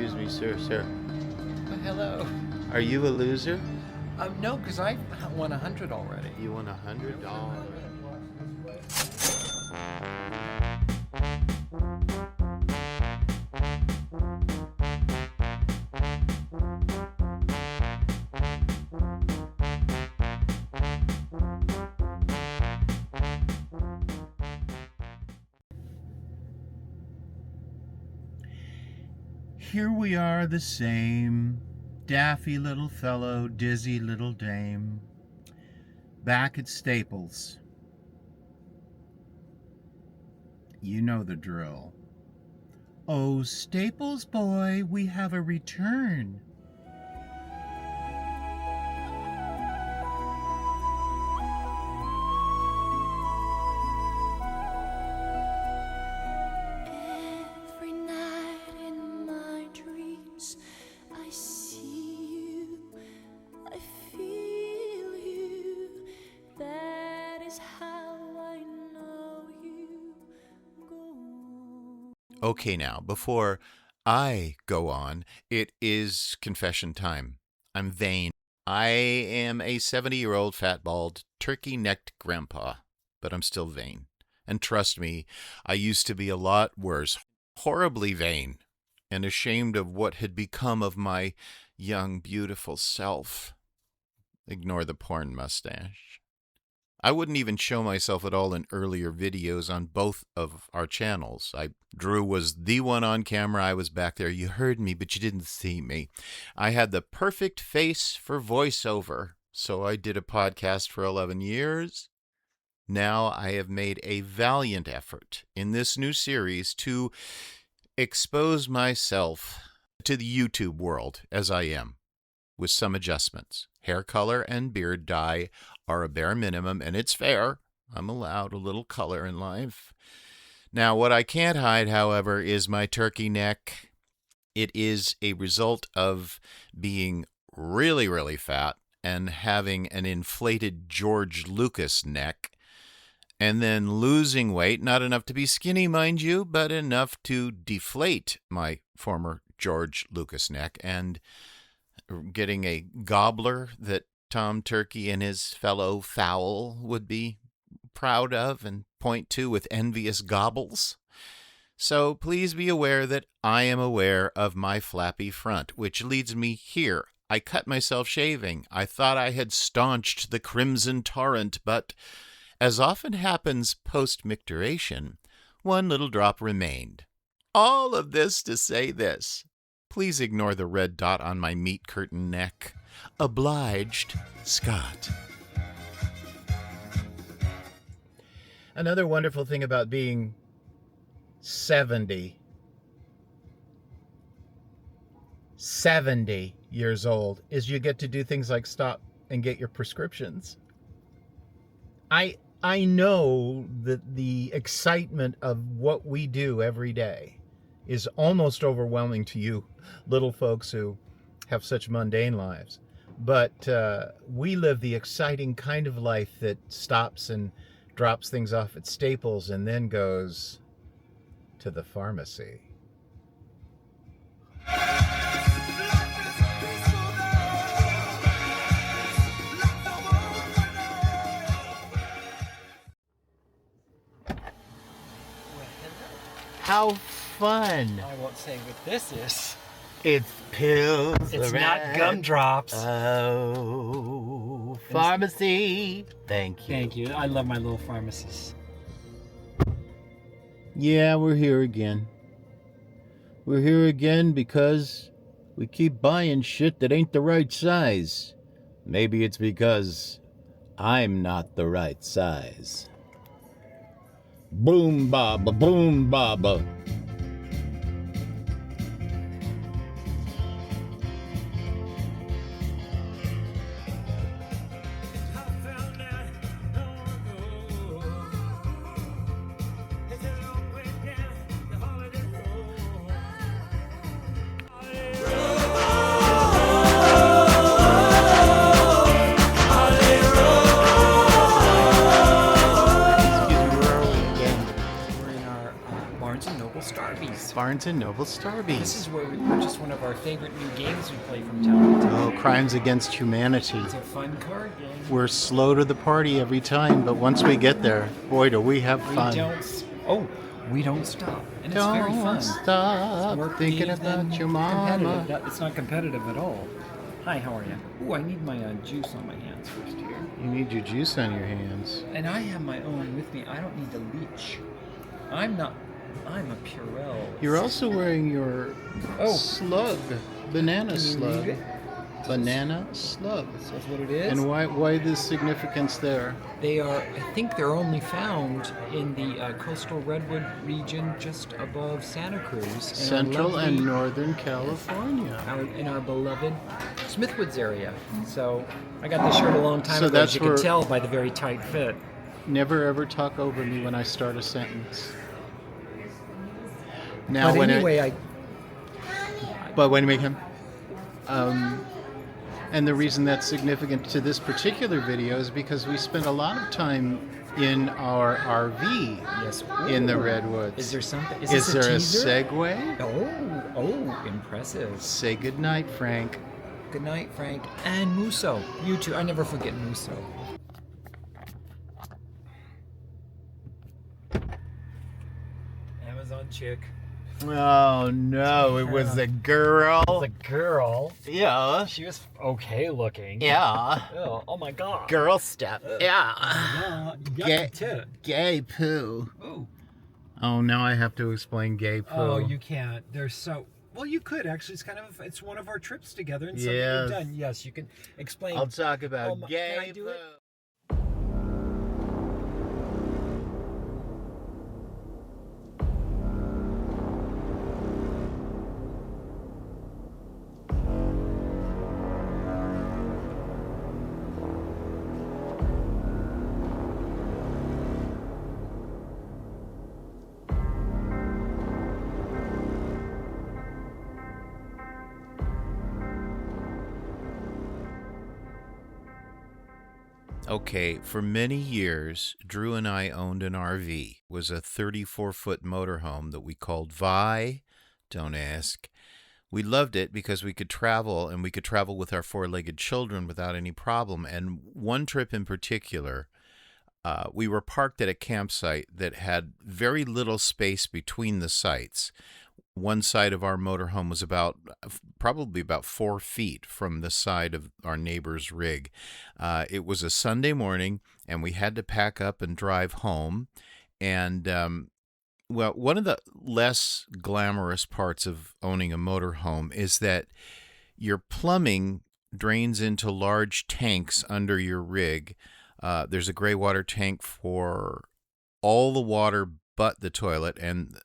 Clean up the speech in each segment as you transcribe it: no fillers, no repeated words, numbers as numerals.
Excuse me, sir. Hello. Are you a loser? No, because I won 100 already. You won $100. Here we are, the same daffy little fellow, dizzy little dame, back at Staples. You know the drill. Oh, Staples boy, we have a return. Every night in my dreams, I see you, I feel you. That is how I know you. Go on. Okay, now, before I go on, it is confession time. I'm vain. I am a 70-year-old fat, bald, turkey-necked grandpa, but I'm still vain. And trust me, I used to be a lot worse, horribly vain, and ashamed of what had become of my young, beautiful self. Ignore the porn mustache. I wouldn't even show myself at all in earlier videos on both of our channels. Drew was the one on camera. I was back there. You heard me, but you didn't see me. I had the perfect face for voiceover, so I did a podcast for 11 years. Now I have made a valiant effort in this new series to expose myself to the YouTube world as I am, with some adjustments. Hair color and beard dye are a bare minimum, and it's fair. I'm allowed a little color in life. Now, what I can't hide, however, is my turkey neck. It is a result of being really, really fat and having an inflated George Lucas neck, and then losing weight, not enough to be skinny, mind you, but enough to deflate my former George Lucas neck, and getting a gobbler that Tom Turkey and his fellow fowl would be proud of and point to with envious gobbles. So please be aware that I am aware of my flappy front, which leads me here. I cut myself shaving. I thought I had staunched the crimson torrent, but as often happens post-micturation, one little drop remained. All of this to say this. Please ignore the red dot on my meat curtain neck. Obliged, Scott. Another wonderful thing about being 70 years old is you get to do things like stop and get your prescriptions. I know that the excitement of what we do every day is almost overwhelming to you little folks who have such mundane lives. But we live the exciting kind of life that stops and drops things off at Staples and then goes to the pharmacy. How fun! I won't say what this is. It's pills. It's not gumdrops. Oh, pharmacy. Thank you. Thank you. I love my little pharmacist. Yeah, we're here again. We're here again because we keep buying shit that ain't the right size. Maybe it's because I'm not the right size. Boom baba, boom baba. Starbies. Barnes and Noble Starbies. This is where we purchased one of our favorite new games we play from time to time. Oh, Crimes Against Humanity. It's a fun card game. We're slow to the party every time, but once we get there, boy, do we have fun. We don't stop. And it's very fun. Don't stop More thinking creative about than your competitive. mama. It's not competitive at all. Hi, how are you? Ooh, I need my juice on my hands first here. You need your juice on your hands. And I have my own with me. I don't need the leech. I'm a Purell. You're also wearing your slug, banana Can you slug. read it? Banana slug. That's what it is. And why the significance there? I think they're only found in the coastal redwood region just above Santa Cruz. in our Central and lovely- Northern California. in our beloved Smithwoods area. So I got this shirt a long time So ago, that's as you where- can tell by the very tight fit. Never ever talk over me when I start a sentence. Now, But when anyway, but wait a minute. And the reason that's significant to this particular video is because we spent a lot of time in our RV yes. in the Ooh. redwoods. Is there something? Is Is this there a teaser? segue? Oh, impressive. Say goodnight, Frank. Good night, Frank. And Musso. You too. I never forget Musso. Amazon chick. Oh no, it was a girl. The girl, Yeah. she was okay looking. Yeah. Oh my god. Girl stuff. Yeah. Yucky Gay, tit. gay poo. Oh. Oh, now I have to explain gay poo. Oh, you can't. They're so. Well, you could actually. It's one of our trips together and something Yes. you've done. Yes, you can explain. I'll talk about Oh, can gay I do poo. it? Okay, for many years, Drew and I owned an RV. It was a 34-foot motorhome that we called Vi. Don't ask. We loved it because we could travel, and we could travel with our four-legged children without any problem. And one trip in particular, we were parked at a campsite that had very little space between the sites. One side of our motorhome was probably about 4 feet from the side of our neighbor's rig. It was a Sunday morning, and we had to pack up and drive home. And well, one of the less glamorous parts of owning a motorhome is that your plumbing drains into large tanks under your rig. There's a gray water tank for all the water but the toilet, and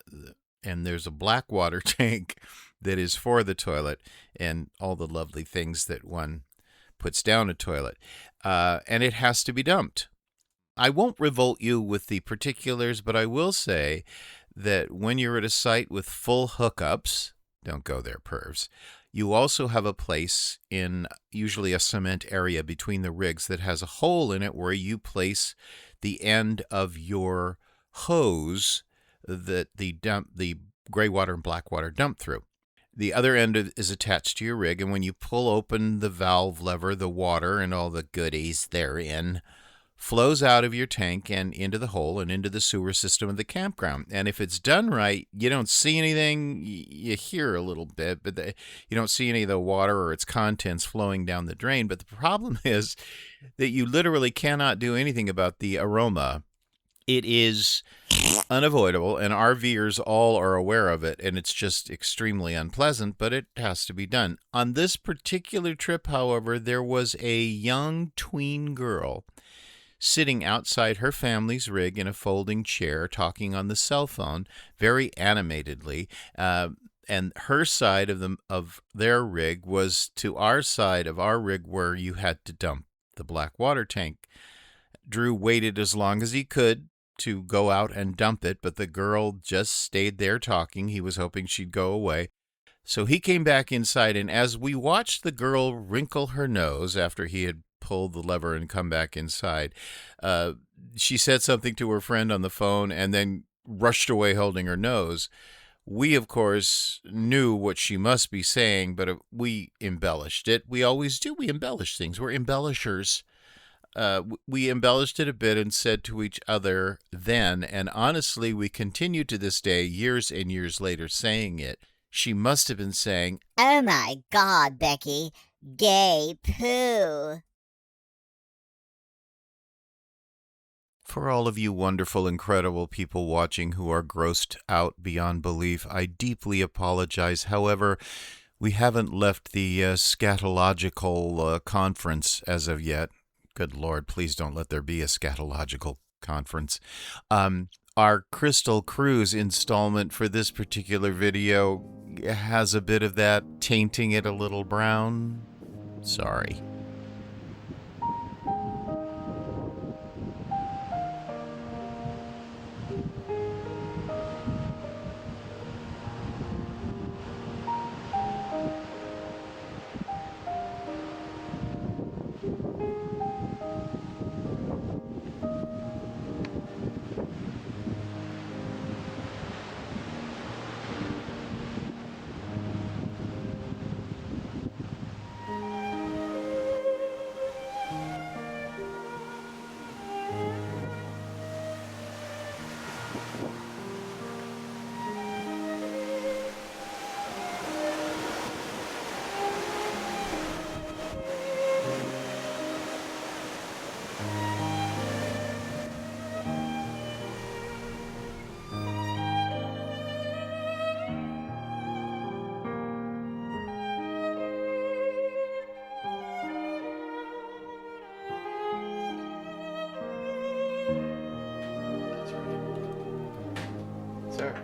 there's a black water tank that is for the toilet and all the lovely things that one puts down a toilet. And it has to be dumped. I won't revolt you with the particulars, but I will say that when you're at a site with full hookups, don't go there, pervs, you also have a place in usually a cement area between the rigs that has a hole in it where you place the end of your hose that the gray water and black water dump through. The other end is attached to your rig, and when you pull open the valve lever, the water and all the goodies therein flows out of your tank and into the hole and into the sewer system of the campground. And if it's done right, you don't see anything. You hear a little bit, but you don't see any of the water or its contents flowing down the drain. But the problem is that you literally cannot do anything about the aroma. It is unavoidable, and RVers all are aware of it, and it's just extremely unpleasant, but it has to be done. On this particular trip, however, there was a young tween girl sitting outside her family's rig in a folding chair, talking on the cell phone very animatedly, and her side of their rig was to our side of our rig where you had to dump the black water tank. Drew waited as long as he could to go out and dump it, but the girl just stayed there talking. He was hoping she'd go away. So he came back inside, and as we watched the girl wrinkle her nose after he had pulled the lever and come back inside, she said something to her friend on the phone and then rushed away holding her nose. We, of course, knew what she must be saying, but we embellished it. We always do. We embellish things. We're embellishers. We embellished it a bit and said to each other then, and honestly, we continue to this day, years and years later, saying it. She must have been saying, "Oh my God, Becky, gay poo." For all of you wonderful, incredible people watching who are grossed out beyond belief, I deeply apologize. However, we haven't left the scatological conference as of yet. Good Lord, please don't let there be a scatological conference. Our Crystal Cruise installment for this particular video has a bit of that, tainting it a little brown. Sorry.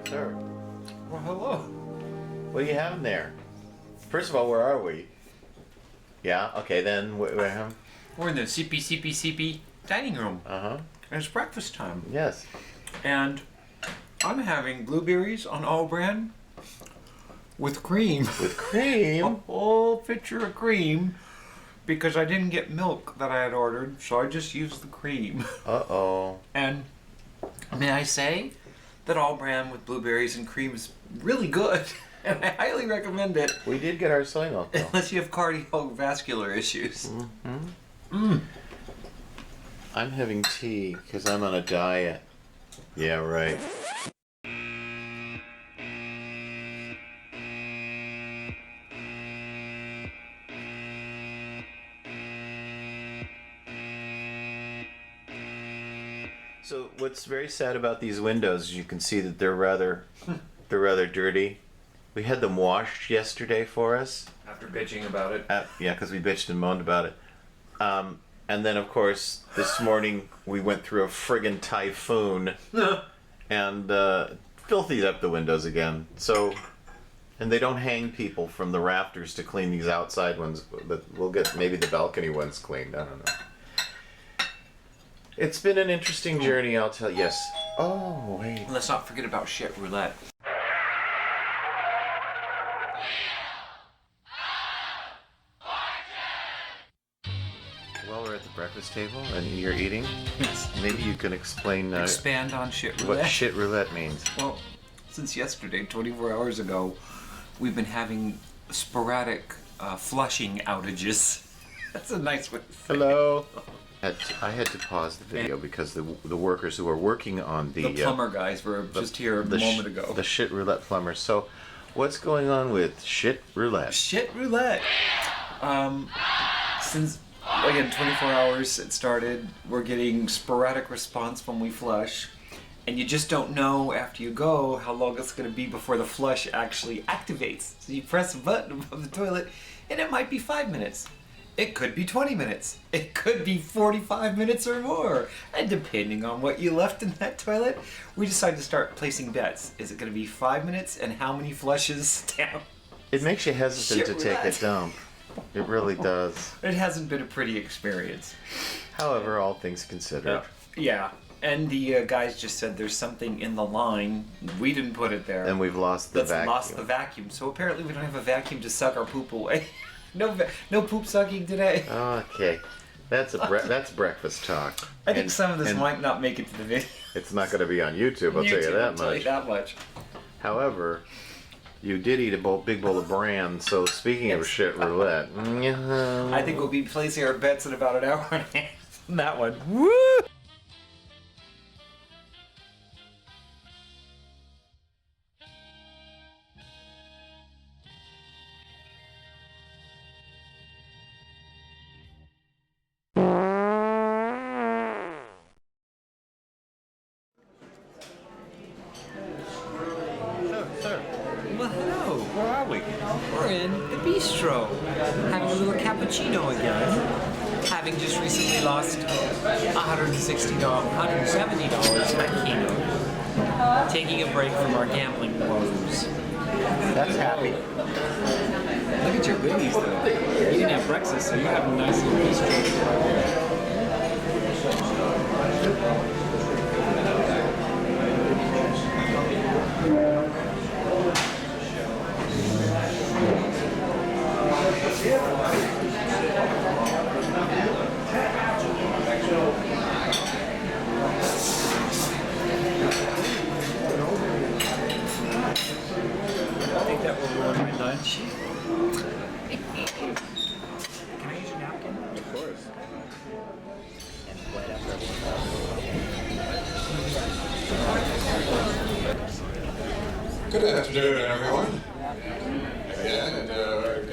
Sir. Well, hello. What are you having there? First of all, where are we? Yeah, okay, then We're in the CP dining room. Uh-huh. And it's breakfast time. Yes. And I'm having blueberries on all brand with cream. With cream? A whole pitcher of cream because I didn't get milk that I had ordered, so I just used the cream. Uh-oh. And may I say that all brand with blueberries and cream is really good, and I highly recommend it. We did get our soy milk, though. Unless you have cardiovascular issues. I'm having tea because I'm on a diet. Yeah, right. So what's very sad about these windows is you can see that they're rather dirty. We had them washed yesterday for us. After bitching about it. Yeah, because we bitched and moaned about it. And then, of course, this morning we went through a friggin' typhoon and filthied up the windows again. So, and they don't hang people from the rafters to clean these outside ones, but we'll get maybe the balcony ones cleaned. I don't know. It's been an interesting journey, I'll tell you. Yes. Oh, wait. Let's not forget about shit roulette. While we're at the breakfast table and you're eating, maybe you can explain Expand on shit roulette. what shit roulette means. Well, since yesterday, 24 hours ago, we've been having sporadic flushing outages. That's a nice way to say it. Hello. I had to pause the video because the workers who are working on The plumber guys were just here a moment ago. The shit roulette plumbers. So, what's going on with shit roulette? Shit roulette. Since, again, 24 hours it started, we're getting sporadic response when we flush. And you just don't know after you go how long it's going to be before the flush actually activates. So you press a button above the toilet and it might be 5 minutes. It could be 20 minutes. It could be 45 minutes or more. And depending on what you left in that toilet, we decided to start placing bets. Is it going to be 5 minutes and how many flushes down? It makes you hesitant Shit to take a roulette. dump. It really does. It hasn't been a pretty experience. However, all things considered. Yeah. And the guys just said there's something in the line. We didn't put it there. And we've lost the That's vacuum. lost the vacuum. So apparently we don't have a vacuum to suck our poop away. No poop sucking today. Okay. That's breakfast talk. I think some of this might not make it to the video. It's not going to be on YouTube, I'll tell you that much. That much. However, you did eat a big bowl of bran, so speaking of shit roulette. I think we'll be placing our bets in about an hour and a half on that one. Woo! Well, hello. Where are we? We're in the bistro, having a little cappuccino again. Having just recently lost $170 at Keno. Taking a break from our gambling woes. That's happy. Look at your goodies, though. You didn't have breakfast, so you're having a nice little bistro. I think that will ruin my lunch. Can I use your napkin? Of course. Good afternoon, everyone. Again, and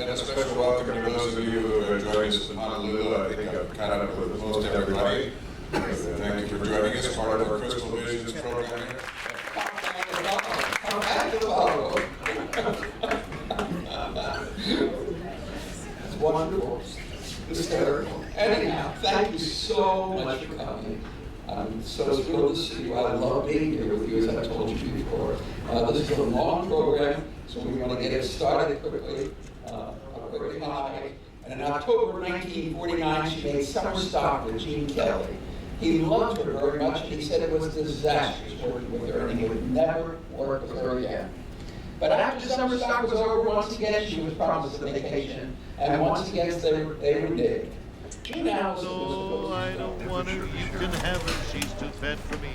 a special welcome to those of you who have joined us in Honolulu. I think I've caught up with most everybody. Thank you for joining us, part of our Crystal Visions program here. It's wonderful. Hysterical. Anyhow, thank you so much for coming. I'm so thrilled to see you. I love being here with you, as I've told you before. This is a long program, so we want to get it started quickly. Quickly high. And in October 1949, she made summer stock with Gene Kelly. He loved her very much, and he said it was disastrous working with her, and he would never work with her again. But after summer stock was over, once again, she was promised a vacation, and once again, they were digged. Gene Allison was Oh, I don't want her, you can have her, she's too fat for me.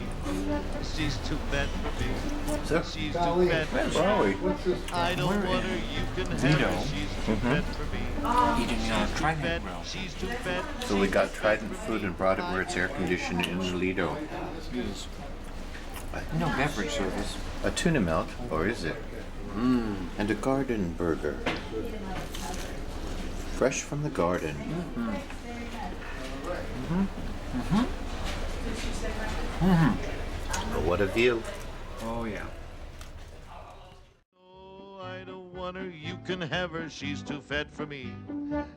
She's too fat for me. She's too fat for me. I don't want her, you can have her, she's too fat for me. Eating Trident Grill. She's too fat. So we got Trident food and brought it where it's air conditioned in Lido. No beverage service. A tuna melt, or is it? And a garden burger. Fresh from the garden. Oh, what a view. Oh, yeah. Oh, I don't want her, you can have her, she's too fat for me.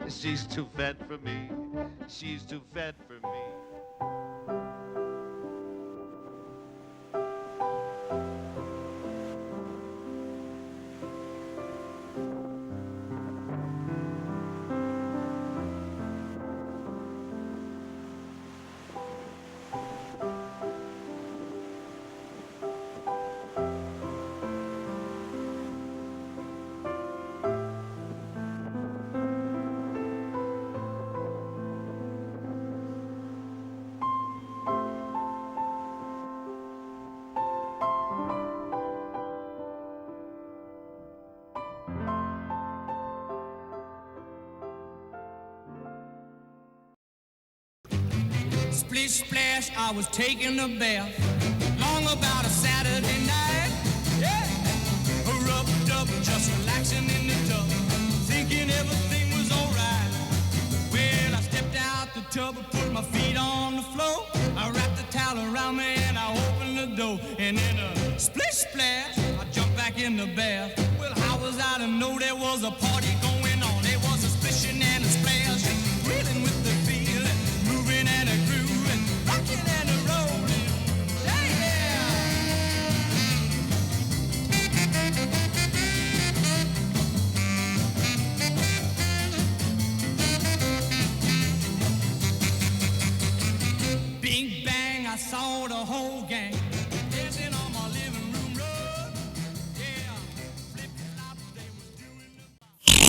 She's too fat for me. She's too fat for me. Splish splash, I was taking a bath, long about a Saturday night. Yeah, rubbed up, just relaxing in the tub, thinking everything was alright. Well, I stepped out the tub and put my feet on the floor. I wrapped the towel around me and I opened the door. And in a splish splash, I jumped back in the bath. Well, how was I to know there was a party